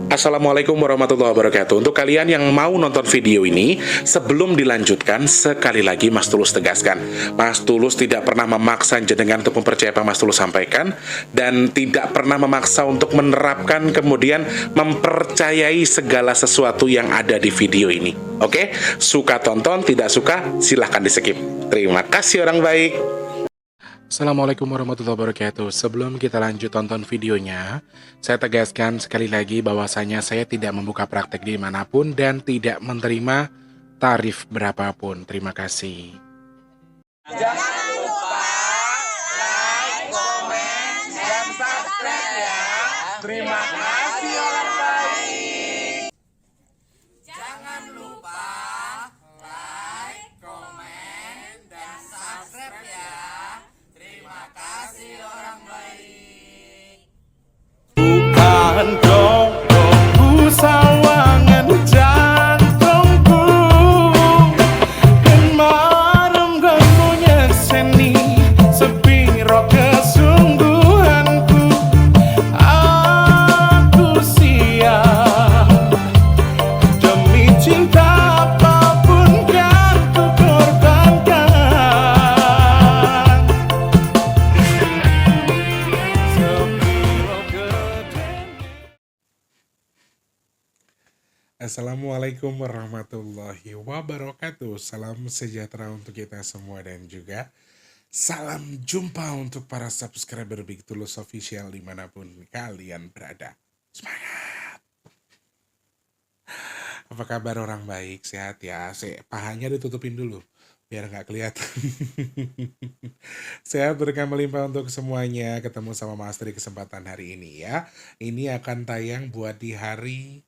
Assalamualaikum warahmatullahi wabarakatuh. Untuk kalian yang mau nonton video ini, sebelum dilanjutkan, sekali lagi Mas Tulus tegaskan, Mas Tulus tidak pernah memaksa jenengan untuk mempercayai apa Mas Tulus sampaikan, dan tidak pernah memaksa untuk menerapkan kemudian mempercayai segala sesuatu yang ada di video ini. Oke? Suka tonton, tidak suka silahkan di skip. Terima kasih orang baik. Assalamualaikum warahmatullahi wabarakatuh. Sebelum kita lanjut tonton videonya, saya tegaskan sekali lagi bahwasanya saya tidak membuka praktek dimanapun dan tidak menerima tarif berapapun. Terima kasih. Jangan lupa like, komen, dan subscribe ya. Terima kasih orang baik. Jangan lupa like, komen, dan subscribe ya. Terima kasih orang baik. Bukan dongku sawangan jantungku dan marem ganggunya seni sepiro kesungguhanku. Aku siap demi cinta apapun kan ku korbankan. Sepiro gedenya. Assalamualaikum warahmatullahi wabarakatuh. Salam sejahtera untuk kita semua dan juga salam jumpa untuk para subscriber Big Tulus Official dimanapun kalian berada. Semangat! Apa kabar orang baik? Sehat ya? Pahanya ditutupin dulu biar nggak kelihatan. Sehat berkah melimpah untuk semuanya. Ketemu sama Mas di kesempatan hari ini ya. Ini akan tayang buat di hari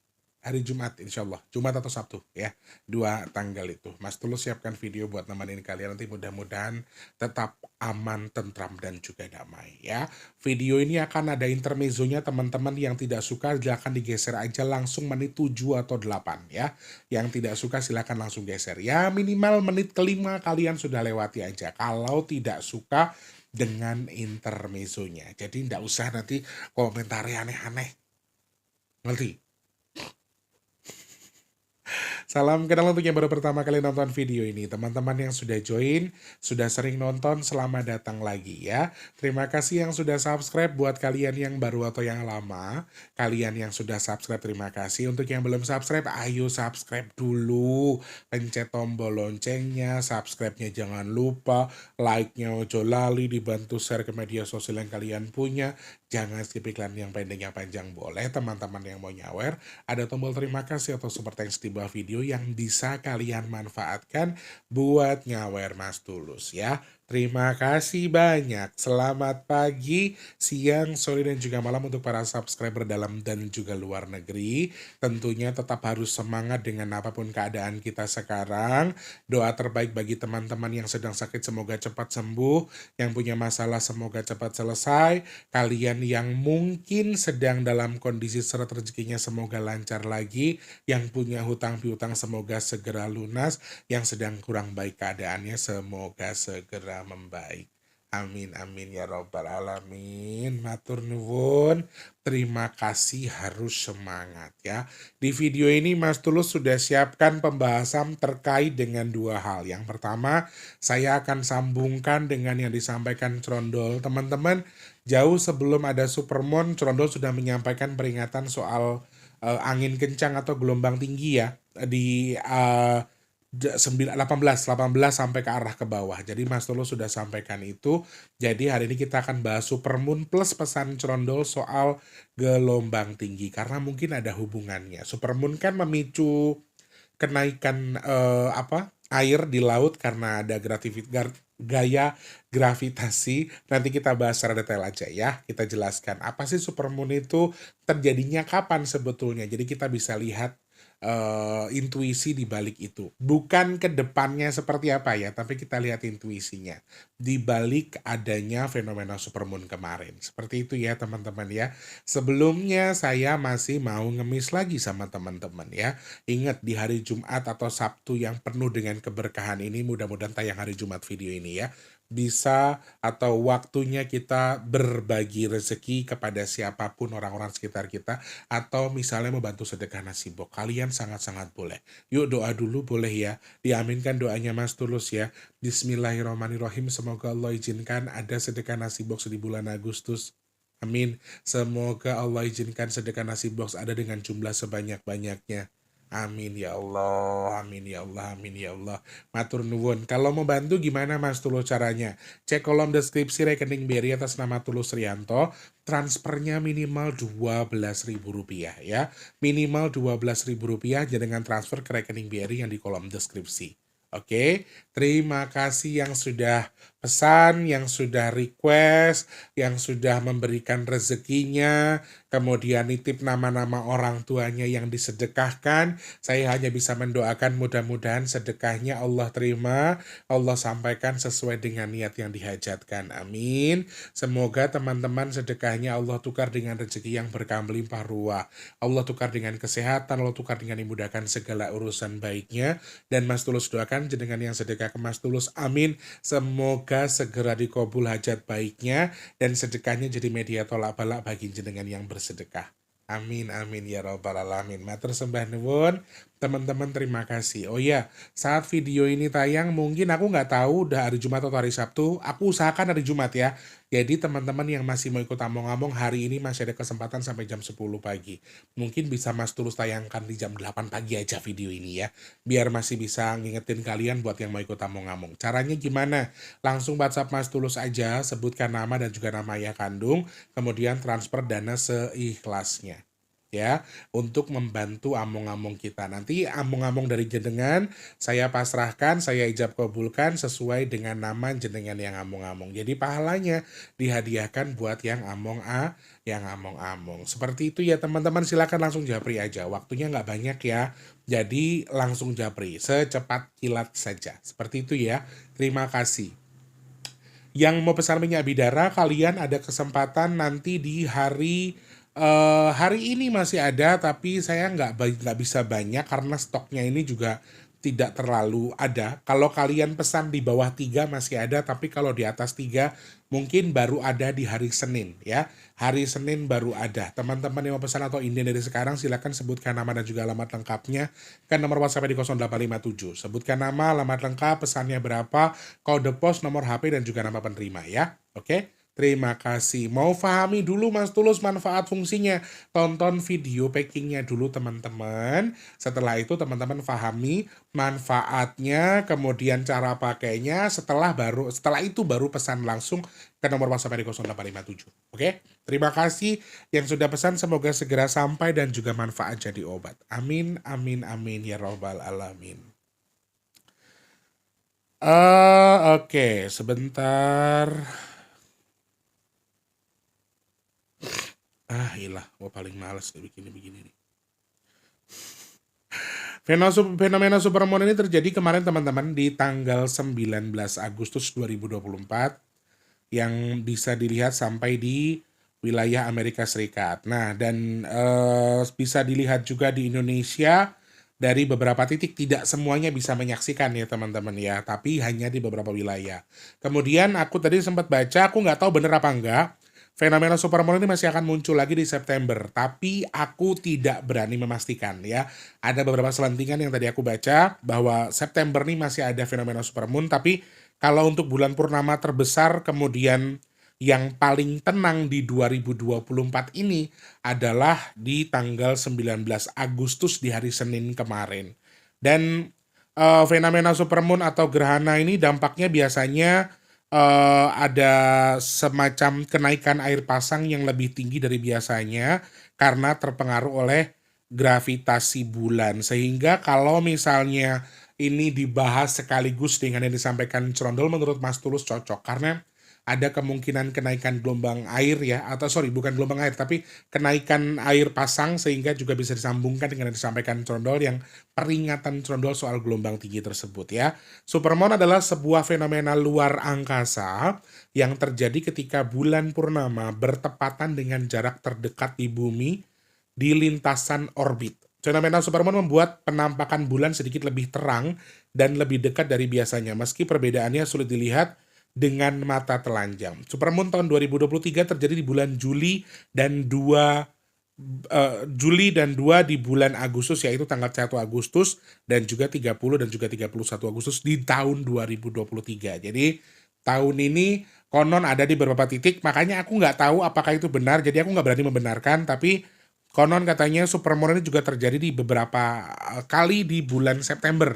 Jumat, insya Allah. Jumat atau Sabtu ya. 2 tanggal itu. Mas Tulus siapkan video buat nemenin kalian. Nanti mudah-mudahan tetap aman, tentram, dan juga damai ya. Video ini akan ada intermezzonya, teman-teman yang tidak suka silahkan digeser aja langsung menit 7 atau 8 ya. Yang tidak suka silahkan langsung geser ya. Minimal menit kelima kalian sudah lewati aja. Kalau tidak suka dengan intermezzonya. Jadi tidak usah nanti komentarnya aneh-aneh. Ngerti? Salam kenal untuk yang baru pertama kali nonton video ini. Teman-teman yang sudah join, sudah sering nonton, selamat datang lagi ya. Terima kasih yang sudah subscribe buat kalian yang baru atau yang lama. Kalian yang sudah subscribe, terima kasih. Untuk yang belum subscribe, ayo subscribe dulu. Pencet tombol loncengnya, subscribe-nya jangan lupa. Like-nya ojo lali, dibantu share ke media sosial yang kalian punya. Jangan skip iklan yang pendek yang panjang boleh. Teman-teman yang mau nyawer, ada tombol terima kasih atau super thanks di bawah video yang bisa kalian manfaatkan buat nyawer Mas Tulus ya. Terima kasih banyak. Selamat pagi, siang, sore, dan juga malam untuk para subscriber dalam dan juga luar negeri. Tentunya tetap harus semangat dengan apapun keadaan kita sekarang. Doa terbaik bagi teman-teman yang sedang sakit semoga cepat sembuh. Yang punya masalah semoga cepat selesai. Kalian yang mungkin sedang dalam kondisi seret rezekinya semoga lancar lagi. Yang punya hutang piutang semoga segera lunas. Yang sedang kurang baik keadaannya semoga segera membaik. Amin amin ya robbal alamin. Matur nuwun. Terima kasih, harus semangat ya. Di video ini Mas Tulus sudah siapkan pembahasan terkait dengan 2 hal. Yang pertama, saya akan sambungkan dengan yang disampaikan Crondol. Teman-teman, jauh sebelum ada Supermoon, Crondol sudah menyampaikan peringatan soal angin kencang atau gelombang tinggi ya di 18 sampai ke arah ke bawah. Jadi Mas Tulus sudah sampaikan itu. Jadi hari ini kita akan bahas Supermoon plus pesan Crondol soal gelombang tinggi karena mungkin ada hubungannya. Supermoon kan memicu kenaikan air di laut karena ada gaya gravitasi. Nanti kita bahas secara detail aja ya. Kita jelaskan apa sih Supermoon itu, terjadinya kapan sebetulnya. Jadi kita bisa lihat intuisi di balik itu. Bukan ke depannya seperti apa ya, tapi kita lihat intuisinya di balik adanya fenomena supermoon kemarin. Seperti itu ya teman-teman ya. Sebelumnya saya masih mau ngemis lagi sama teman-teman ya. Ingat di hari Jumat atau Sabtu yang penuh dengan keberkahan ini, mudah-mudahan tayang hari Jumat video ini ya. bisa atau waktunya kita berbagi rezeki kepada siapapun orang-orang sekitar kita, atau misalnya membantu sedekah nasi box. Kalian sangat-sangat boleh. Yuk doa dulu boleh ya. Diaminkan doanya Mas Tulus ya. Bismillahirrahmanirrahim. Semoga Allah izinkan ada sedekah nasi box di bulan Agustus. Amin. Semoga Allah izinkan sedekah nasi box ada dengan jumlah sebanyak-banyaknya. Amin ya Allah, amin ya Allah, amin ya Allah. Matur nuwun. Kalau mau bantu gimana Mas Tulus caranya? Cek kolom deskripsi rekening BRI atas nama Tulus Rianto. Transfernya minimal Rp12.000 ya. Minimal Rp12.000 dengan transfer ke rekening BRI yang di kolom deskripsi. Oke, terima kasih yang sudah pesan, yang sudah request, yang sudah memberikan rezekinya, kemudian nitip nama-nama orang tuanya yang disedekahkan. Saya hanya bisa mendoakan mudah-mudahan sedekahnya Allah terima, Allah sampaikan sesuai dengan niat yang dihajatkan. Amin. Semoga teman-teman sedekahnya Allah tukar dengan rezeki yang berkah melimpah ruah. Allah tukar dengan kesehatan, Allah tukar dengan dimudahkan segala urusan baiknya. Dan Mas Tulus doakan jenengan yang sedekah ke Mas Tulus, amin. Semoga segera dikabul hajat baiknya dan sedekahnya jadi media tolak balak bagi jenengan yang bersedekah. Amin, amin ya rabbal alamin. Matur sembah nuwun. Teman-teman terima kasih. Oh ya, saat video ini tayang mungkin aku nggak tahu udah hari Jumat atau hari Sabtu. Aku usahakan hari Jumat ya. Jadi teman-teman yang masih mau ikut among-among hari ini masih ada kesempatan sampai jam 10 pagi. Mungkin bisa Mas Tulus tayangkan di jam 8 pagi aja video ini ya. Biar masih bisa ngingetin kalian buat yang mau ikut among-among. Caranya gimana? Langsung WhatsApp Mas Tulus aja, sebutkan nama dan juga nama ayah kandung, kemudian transfer dana seikhlasnya. Ya, untuk membantu among-among kita. Nanti among-among dari jenengan saya pasrahkan, saya ijab kabulkan sesuai dengan nama jenengan yang among-among. Jadi pahalanya dihadiahkan buat yang among-among. Seperti itu ya teman-teman, silakan langsung japri aja. Waktunya nggak banyak ya. Jadi langsung japri, secepat kilat saja. Seperti itu ya. Terima kasih. Yang mau pesan minyak bidara, kalian ada kesempatan nanti di hari ini masih ada, tapi saya nggak bisa banyak karena stoknya ini juga tidak terlalu ada. Kalau kalian pesan di bawah 3 masih ada, tapi kalau di atas 3 mungkin baru ada di hari Senin ya. Hari Senin baru ada. Teman-teman yang mau pesan atau inden dari sekarang silakan sebutkan nama dan juga alamat lengkapnya ke nomor WhatsApp di 0857. Sebutkan nama, alamat lengkap, pesannya berapa, kode pos, nomor HP dan juga nama penerima ya. Oke? Terima kasih. Mau pahami dulu Mas Tulus manfaat fungsinya. Tonton video packingnya dulu teman-teman. Setelah itu teman-teman pahami manfaatnya, kemudian cara pakainya. Setelah itu baru pesan langsung ke nomor WhatsApp di 0857. Oke? Terima kasih yang sudah pesan. Semoga segera sampai dan juga manfaat jadi obat. Amin, amin, amin ya rabbal alamin. Oke, sebentar. Ilah, gue paling males kayak begini-begini nih. Fenomena supermoon ini terjadi kemarin teman-teman di tanggal 19 Agustus 2024 yang bisa dilihat sampai di wilayah Amerika Serikat. Nah, dan bisa dilihat juga di Indonesia dari beberapa titik, tidak semuanya bisa menyaksikan ya teman-teman ya, tapi hanya di beberapa wilayah. Kemudian aku tadi sempat baca, aku nggak tahu bener apa enggak, fenomena supermoon ini masih akan muncul lagi di September, tapi aku tidak berani memastikan ya. Ada beberapa selentingan yang tadi aku baca bahwa September ini masih ada fenomena supermoon, tapi kalau untuk bulan purnama terbesar kemudian yang paling tenang di 2024 ini adalah di tanggal 19 Agustus di hari Senin kemarin. Dan fenomena supermoon atau gerhana ini dampaknya biasanya ada semacam kenaikan air pasang yang lebih tinggi dari biasanya karena terpengaruh oleh gravitasi bulan. Sehingga kalau misalnya ini dibahas sekaligus dengan yang disampaikan Cerondol, menurut Mas Tulus cocok karena ada kemungkinan kenaikan gelombang air ya, atau bukan gelombang air, tapi kenaikan air pasang, sehingga juga bisa disambungkan dengan yang disampaikan Cerondol yang peringatan Cerondol soal gelombang tinggi tersebut ya. Supermoon adalah sebuah fenomena luar angkasa yang terjadi ketika bulan purnama bertepatan dengan jarak terdekat di bumi di lintasan orbit. Fenomena supermoon membuat penampakan bulan sedikit lebih terang dan lebih dekat dari biasanya, meski perbedaannya sulit dilihat dengan mata telanjang. Supermoon tahun 2023 terjadi di bulan Juli dan 2 di bulan Agustus, yaitu tanggal 1 Agustus dan juga 30 dan juga 31 Agustus di tahun 2023. Jadi tahun ini konon ada di beberapa titik, makanya aku nggak tahu apakah itu benar, jadi aku nggak berani membenarkan, tapi konon katanya supermoon ini juga terjadi di beberapa kali di bulan September.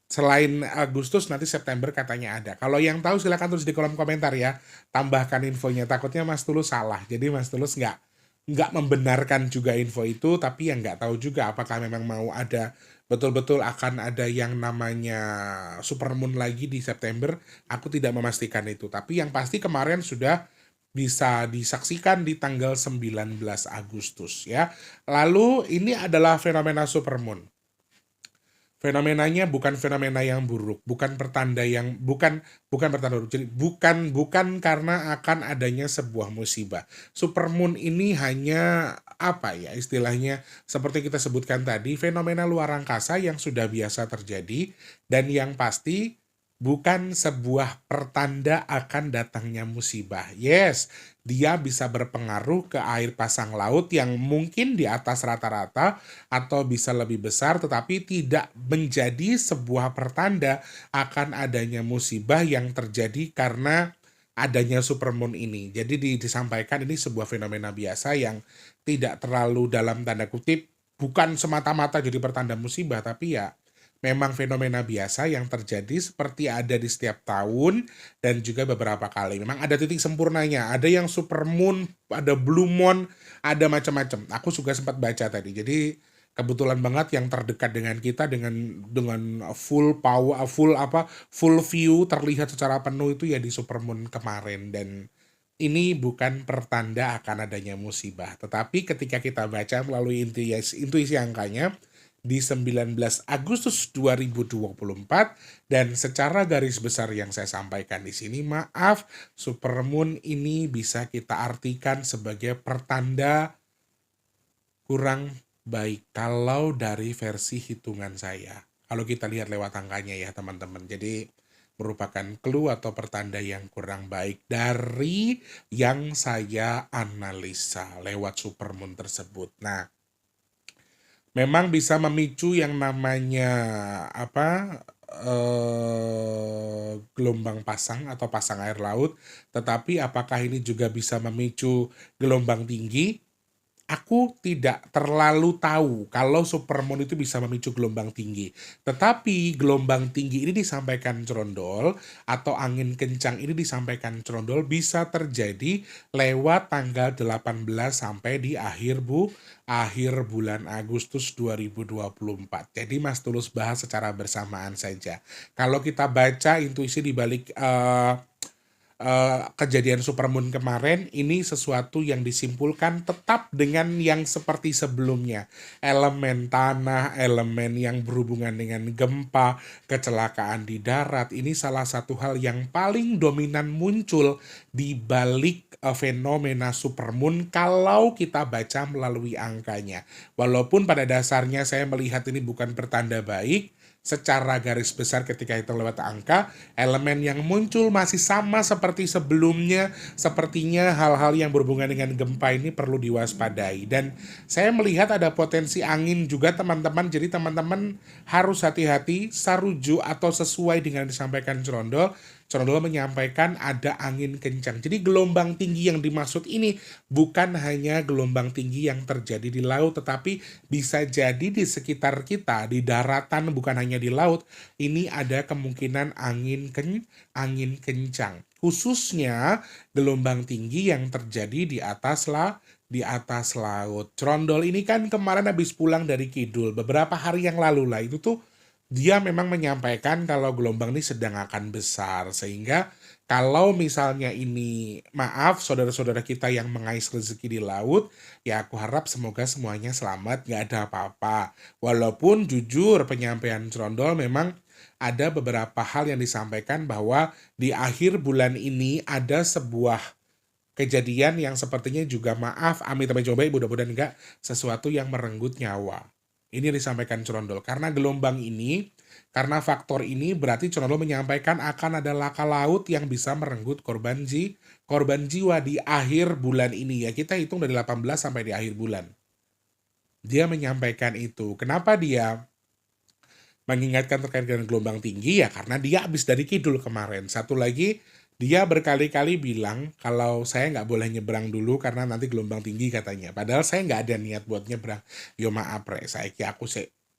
Selain Agustus, nanti September katanya ada. Kalau yang tahu silakan tulis di kolom komentar ya. Tambahkan infonya. Takutnya Mas Tulus salah. Jadi Mas Tulus nggak membenarkan juga info itu, tapi yang nggak tahu juga apakah memang mau ada betul-betul akan ada yang namanya supermoon lagi di September. Aku tidak memastikan itu. Tapi yang pasti kemarin sudah bisa disaksikan di tanggal 19 Agustus ya. Lalu ini adalah fenomena supermoon. Fenomenanya bukan fenomena yang buruk, bukan pertanda yang bukan pertanda buruk. Jadi bukan karena akan adanya sebuah musibah. Supermoon ini hanya apa ya istilahnya, seperti kita sebutkan tadi, fenomena luar angkasa yang sudah biasa terjadi dan yang pasti bukan sebuah pertanda akan datangnya musibah. Yes, dia bisa berpengaruh ke air pasang laut yang mungkin di atas rata-rata atau bisa lebih besar, tetapi tidak menjadi sebuah pertanda akan adanya musibah yang terjadi karena adanya supermoon ini. Jadi disampaikan ini sebuah fenomena biasa yang tidak terlalu dalam tanda kutip, bukan semata-mata jadi pertanda musibah, tapi ya memang fenomena biasa yang terjadi seperti ada di setiap tahun dan juga beberapa kali. Memang ada titik sempurnanya, ada yang supermoon, ada blue moon, ada macam-macam. Aku juga sempat baca tadi. Jadi kebetulan banget yang terdekat dengan kita dengan full power, full view terlihat secara penuh itu ya di supermoon kemarin, dan ini bukan pertanda akan adanya musibah. Tetapi ketika kita baca melalui intuisi angkanya di 19 Agustus 2024 dan secara garis besar yang saya sampaikan di sini, maaf, supermoon ini bisa kita artikan sebagai pertanda kurang baik kalau dari versi hitungan saya. Kalau kita lihat lewat angkanya ya teman-teman. Jadi merupakan clue atau pertanda yang kurang baik dari yang saya analisa lewat supermoon tersebut. Nah, memang bisa memicu yang namanya gelombang pasang atau pasang air laut, tetapi apakah ini juga bisa memicu gelombang tinggi? Aku tidak terlalu tahu kalau supermoon itu bisa memicu gelombang tinggi. Tetapi gelombang tinggi ini disampaikan Crondol atau angin kencang ini disampaikan Crondol bisa terjadi lewat tanggal 18 sampai di akhir bulan Agustus 2024. Jadi Mas Tulus bahas secara bersamaan saja. Kalau kita baca intuisi di balik kejadian supermoon kemarin, ini sesuatu yang disimpulkan tetap dengan yang seperti sebelumnya. Elemen tanah, elemen yang berhubungan dengan gempa, kecelakaan di darat, ini salah satu hal yang paling dominan muncul di balik fenomena supermoon kalau kita baca melalui angkanya. Walaupun pada dasarnya saya melihat ini bukan pertanda baik, secara garis besar ketika itu lewat angka, elemen yang muncul masih sama seperti sebelumnya. Sepertinya hal-hal yang berhubungan dengan gempa ini perlu diwaspadai. Dan saya melihat ada potensi angin juga teman-teman. Jadi teman-teman harus hati-hati, saruju atau sesuai dengan disampaikan Crondol. Crondol menyampaikan ada angin kencang. Jadi gelombang tinggi yang dimaksud ini bukan hanya gelombang tinggi yang terjadi di laut, tetapi bisa jadi di sekitar kita, di daratan, bukan hanya di laut. Ini ada kemungkinan angin kencang. Khususnya gelombang tinggi yang terjadi di atas laut. Crondol ini kan kemarin habis pulang dari Kidul, beberapa hari yang lalu lah, itu tuh dia memang menyampaikan kalau gelombang ini sedang akan besar, sehingga kalau misalnya ini, maaf, saudara-saudara kita yang mengais rezeki di laut, ya aku harap semoga semuanya selamat, nggak ada apa-apa. Walaupun jujur penyampaian Crondol memang ada beberapa hal yang disampaikan bahwa di akhir bulan ini ada sebuah kejadian yang sepertinya juga, maaf, amit-amit coba mudah-mudahan enggak, sesuatu yang merenggut nyawa. Ini yang disampaikan Cerondol. Karena faktor ini berarti Cerondol menyampaikan akan ada laka laut yang bisa merenggut korban jiwa di akhir bulan ini ya. Kita hitung dari 18 sampai di akhir bulan. Dia menyampaikan itu. Kenapa dia mengingatkan terkait dengan gelombang tinggi? Ya karena dia habis dari kidul kemarin. Satu lagi, dia berkali-kali bilang kalau saya nggak boleh nyebrang dulu karena nanti gelombang tinggi katanya. Padahal saya nggak ada niat buat nyebrang. Yo maaf rek, saiki aku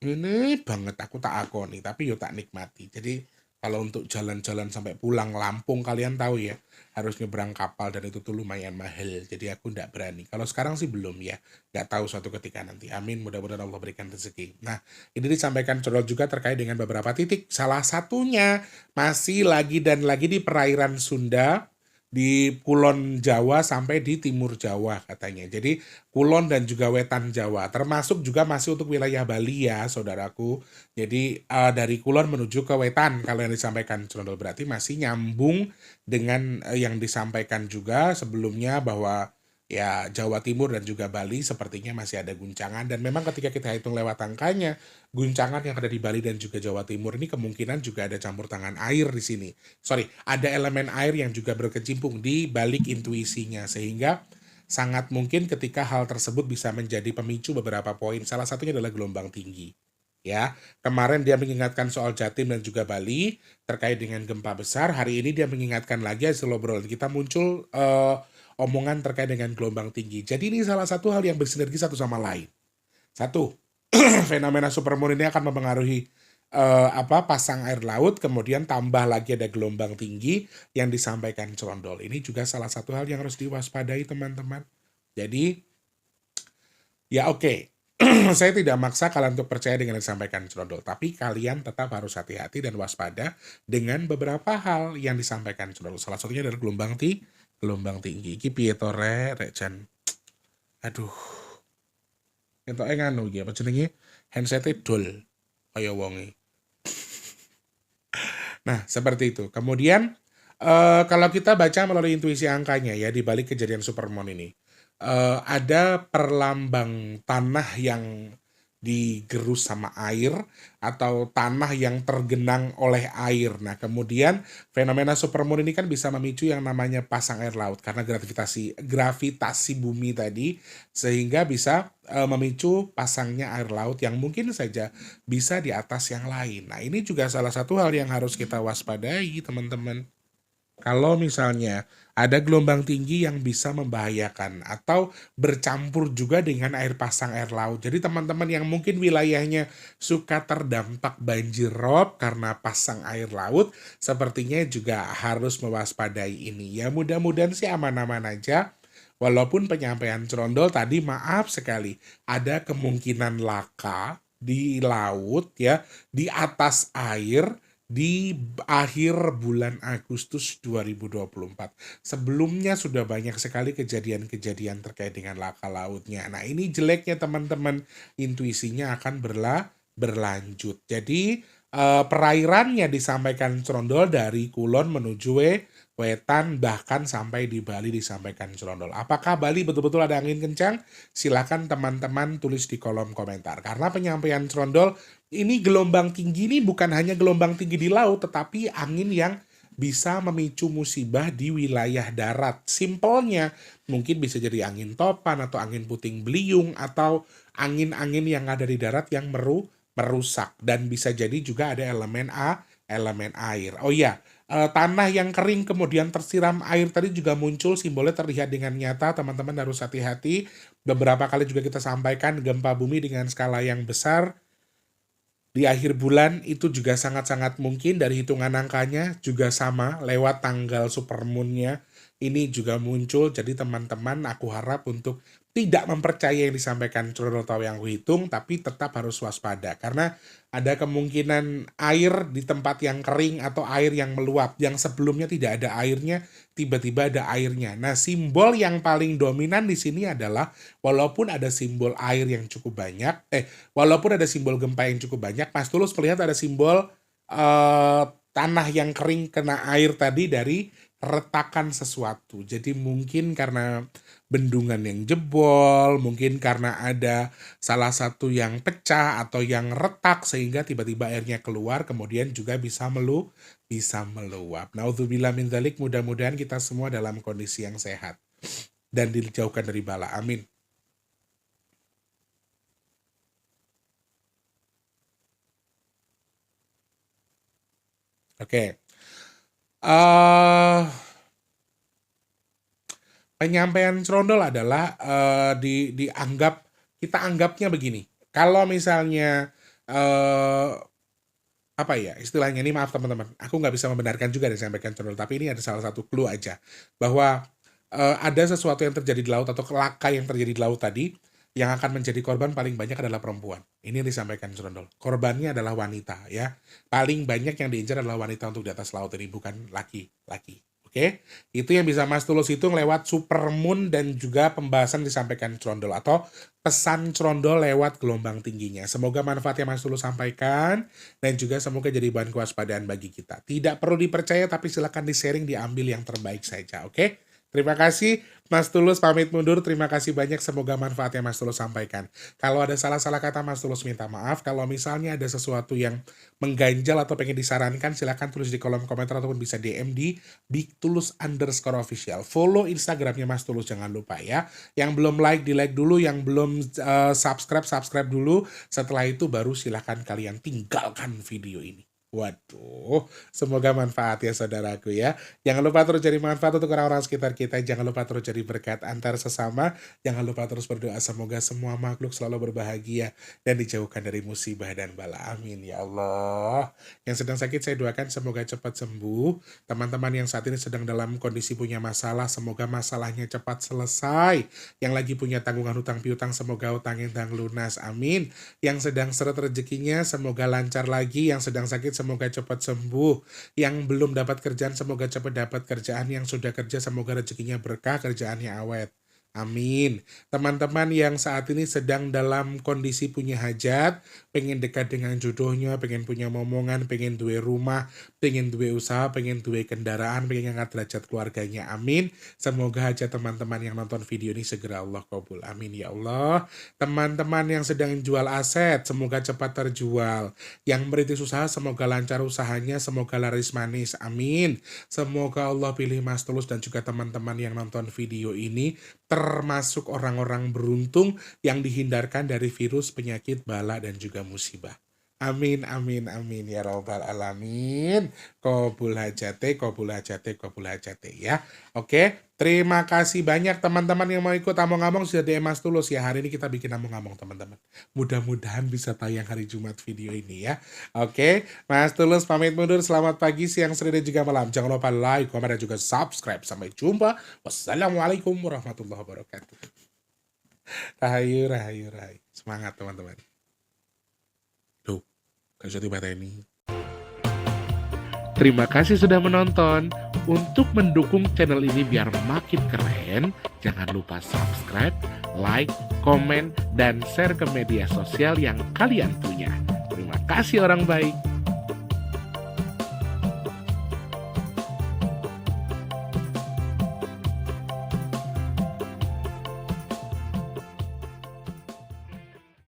ini banget aku tak akoni, tapi yo tak nikmati. Jadi kalau untuk jalan-jalan sampai pulang Lampung kalian tahu ya, harus nyebrang kapal dan itu tuh lumayan mahal. Jadi aku nggak berani. Kalau sekarang sih belum ya. Nggak tahu suatu ketika nanti. Amin, mudah-mudahan Allah berikan rezeki. Nah, ini disampaikan Cerondol juga terkait dengan beberapa titik. Salah satunya masih lagi dan lagi di perairan Sunda, di Kulon Jawa sampai di Timur Jawa katanya. Jadi Kulon dan juga Wetan Jawa, termasuk juga masih untuk wilayah Bali ya saudaraku. Jadi dari Kulon menuju ke Wetan kalau yang disampaikan Cerondol berarti masih nyambung dengan yang disampaikan juga sebelumnya bahwa ya Jawa Timur dan juga Bali sepertinya masih ada guncangan dan memang ketika kita hitung lewat angkanya guncangan yang ada di Bali dan juga Jawa Timur ini kemungkinan juga ada campur tangan air di sini. Sorry, ada elemen air yang juga berkecimpung di balik intuisinya sehingga sangat mungkin ketika hal tersebut bisa menjadi pemicu beberapa poin. Salah satunya adalah gelombang tinggi. Ya, kemarin dia mengingatkan soal Jatim dan juga Bali terkait dengan gempa besar. Hari ini dia mengingatkan lagi hasil obrolan kita muncul omongan terkait dengan gelombang tinggi. Jadi ini salah satu hal yang bersinergi satu sama lain. Satu, fenomena supermoon ini akan mempengaruhi pasang air laut, kemudian tambah lagi ada gelombang tinggi yang disampaikan Cerondol. Ini juga salah satu hal yang harus diwaspadai teman-teman. Jadi ya oke. Saya tidak maksa kalian untuk percaya dengan yang disampaikan Cerondol, tapi kalian tetap harus hati-hati dan waspada dengan beberapa hal yang disampaikan Cerondol. Salah satunya adalah gelombang tinggi. Iki piye to rek Jan. Aduh. Entoke nganu iki apa jenenge? Handset-e dol kaya wonge. Nah, seperti itu. Kemudian kalau kita baca melalui intuisi angkanya ya di balik kejadian supermoon ini. Ada perlambang tanah yang digerus sama air atau tanah yang tergenang oleh air. Nah, kemudian fenomena supermoon ini kan bisa memicu yang namanya pasang air laut karena gravitasi bumi tadi sehingga bisa memicu pasangnya air laut yang mungkin saja bisa di atas yang lain. Nah, ini juga salah satu hal yang harus kita waspadai, teman-teman. Kalau misalnya ada gelombang tinggi yang bisa membahayakan atau bercampur juga dengan air pasang air laut. Jadi teman-teman yang mungkin wilayahnya suka terdampak banjir rob karena pasang air laut, sepertinya juga harus mewaspadai ini. Ya mudah-mudahan sih aman-aman aja. Walaupun penyampaian Cerondol tadi maaf sekali, ada kemungkinan laka di laut ya, di atas air, di akhir bulan Agustus 2024. Sebelumnya sudah banyak sekali kejadian-kejadian terkait dengan laka lautnya. Nah ini jeleknya teman-teman, intuisinya akan berlanjut. Jadi perairannya disampaikan Cerondol dari Kulon menuju Wetan bahkan sampai di Bali disampaikan Cerondol. Apakah Bali betul-betul ada angin kencang? Silakan teman-teman tulis di kolom komentar. Karena penyampaian Cerondol ini gelombang tinggi ini bukan hanya gelombang tinggi di laut tetapi angin yang bisa memicu musibah di wilayah darat. Simpelnya mungkin bisa jadi angin topan atau angin puting beliung atau angin-angin yang ada di darat yang merusak dan bisa jadi juga ada elemen air. Oh iya, tanah yang kering kemudian tersiram air tadi juga muncul, simbolnya terlihat dengan nyata, teman-teman harus hati-hati. Beberapa kali juga kita sampaikan gempa bumi dengan skala yang besar di akhir bulan itu juga sangat-sangat mungkin, dari hitungan angkanya juga sama lewat tanggal supermoonnya ini juga muncul. Jadi teman-teman aku harap untuk tidak mempercayai yang disampaikan Cerondol atau yang aku hitung, tapi tetap harus waspada karena ada kemungkinan air di tempat yang kering atau air yang meluap yang sebelumnya tidak ada airnya tiba-tiba ada airnya. Nah, simbol yang paling dominan di sini adalah walaupun ada simbol air yang cukup banyak, walaupun ada simbol gempa yang cukup banyak, Mas Tulus melihat ada simbol tanah yang kering kena air tadi dari retakan sesuatu. Jadi mungkin karena bendungan yang jebol, mungkin karena ada salah satu yang pecah atau yang retak sehingga tiba-tiba airnya keluar kemudian juga bisa meluap. Naudzubillah min dzalik, mudah-mudahan kita semua dalam kondisi yang sehat dan dijauhkan dari bala. Amin. Oke. Penyampaian cerondol adalah kita anggapnya begini. Kalau misalnya apa ya istilahnya ini, maaf teman-teman, aku nggak bisa membenarkan juga yang disampaikan cerondol, tapi ini ada salah satu clue aja bahwa ada sesuatu yang terjadi di laut atau kelaka yang terjadi di laut tadi yang akan menjadi korban paling banyak adalah perempuan. Ini yang disampaikan cerondol. Korbannya adalah wanita ya. Paling banyak yang diincar adalah wanita untuk di atas laut ini, bukan laki-laki. Oke, itu yang bisa Mas Tulus hitung lewat supermoon dan juga pembahasan disampaikan cerondol atau pesan cerondol lewat gelombang tingginya. Semoga manfaat yang Mas Tulus sampaikan dan juga semoga jadi bahan kewaspadaan bagi kita. Tidak perlu dipercaya tapi silakan di-sharing, diambil yang terbaik saja. Oke? Terima kasih Mas Tulus, pamit mundur. Terima kasih banyak, semoga manfaat yang Mas Tulus sampaikan. Kalau ada salah-salah kata Mas Tulus minta maaf. Kalau misalnya ada sesuatu yang mengganjal atau pengen disarankan, silakan tulis di kolom komentar ataupun bisa DM di @bigtulus_official. Follow Instagramnya Mas Tulus jangan lupa ya. Yang belum like, di like dulu. Yang belum subscribe dulu. Setelah itu baru silakan kalian tinggalkan video ini. Waduh, semoga manfaat ya saudaraku ya. Jangan lupa terus cari manfaat untuk orang-orang sekitar kita. Jangan lupa terus cari berkat antar sesama. Jangan lupa terus berdoa semoga semua makhluk selalu berbahagia dan dijauhkan dari musibah dan bala. Amin ya Allah. Yang sedang sakit saya doakan semoga cepat sembuh. Teman-teman yang saat ini sedang dalam kondisi punya masalah, semoga masalahnya cepat selesai. Yang lagi punya tanggungan hutang piutang, semoga utangnya lunas. Amin. Yang sedang seret rezekinya, semoga lancar lagi. Yang sedang sakit, semoga cepat sembuh. Yang belum dapat kerjaan, semoga cepat dapat kerjaan. Yang sudah kerja, semoga rezekinya berkah, kerjaannya awet. Amin. Teman-teman yang saat ini sedang dalam kondisi punya hajat, pengen dekat dengan jodohnya, pengen punya momongan, pengen duwe rumah, pengen duwe usaha, pengen duwe kendaraan, pengen ngangkat derajat keluarganya. Amin. Semoga hajat teman-teman yang nonton video ini segera Allah kabul. Amin ya Allah. Teman-teman yang sedang jual aset, semoga cepat terjual. Yang merintis usaha, semoga lancar usahanya, semoga laris manis. Amin. Semoga Allah pilih Mas Tulus dan juga teman-teman yang nonton video ini termasuk orang-orang beruntung yang dihindarkan dari virus, penyakit, bala, dan juga musibah. Amin, amin, amin, ya rabbal alamin. Qabul hajate, qabul hajate, qabul hajate ya. Oke, terima kasih banyak teman-teman yang mau ikut among-among sudah DM Mas Tulus ya. Hari ini kita bikin among-among teman-teman. Mudah-mudahan bisa tayang hari Jumat video ini ya. Oke, Mas Tulus pamit mundur. Selamat pagi, siang, sore, dan juga malam. Jangan lupa like, komen, dan juga subscribe. Sampai jumpa. Wassalamualaikum warahmatullahi wabarakatuh. Rahayu, rahayu, rahayu. Semangat teman-teman. Tuh, kasih tiba ini. Terima kasih sudah menonton. Untuk mendukung channel ini biar makin keren, jangan lupa subscribe, like, komen, dan share ke media sosial yang kalian punya. Terima kasih orang baik.